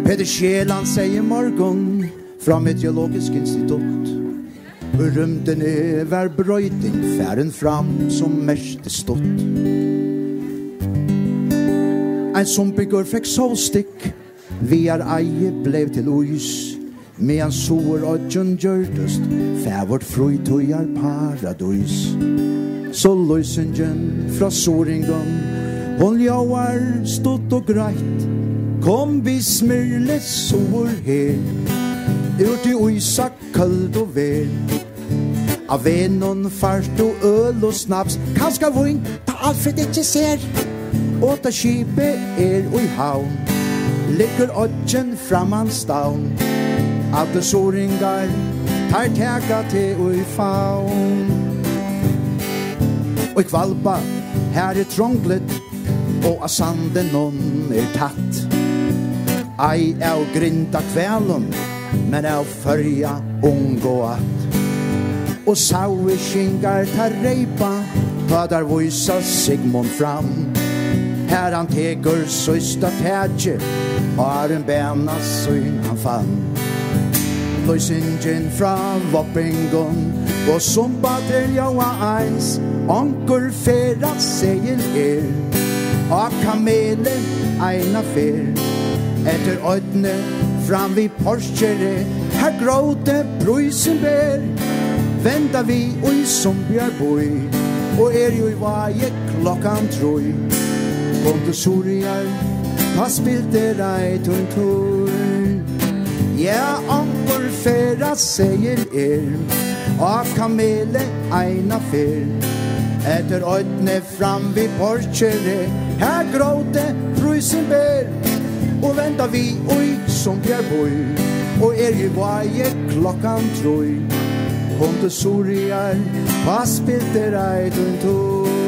Peter Sjeland säger morgon fra Meteorologisk institutt. Rymden var brøyting, færen fram som mest stått. En zombiegur fikk solstikk, vi eie blev til ois. Medan sår og gjørdest, fævort frøytøyar paradis. Så løsingen fra såringen, hon ljauar stått og greit. Kom vi smyrle sår her, ut i oisak kald og vel. Av venon, fart og øl og snaps, kanska vun, ta Alfred ikke ser. Og ta skipet og i havn, ligger odgen framman stavn. Alle såringar tar teka til og i faun. Og i kvalpa, her trånglet, og av sanden noen tatt. Ei av grinda kvelden, men av førja unngå at. Og saue skingar tar reipa, ta der voisa Sigmund fram. Her han tegur søsta tætje, og har en bena søyn han fann. Løysingen fra Voppingon, og sumpa til jaua eins, onkur fera segil og kamele eina fer. Etter ødne fram vi Porschere, her gråte pruisen ber. Vänta vi och i zombie boy och ju i varje klockan troj. Kom du sorgar, pass bilder dig tur. Ja, onkel fera säger och kamele eina fer. Etter ödne fram vid Porschere, här gråte pruisen ber. Och vänta vi och i zombie boy och ju i varje klockan troj. Kom du sorgar, pass bilder dig tur.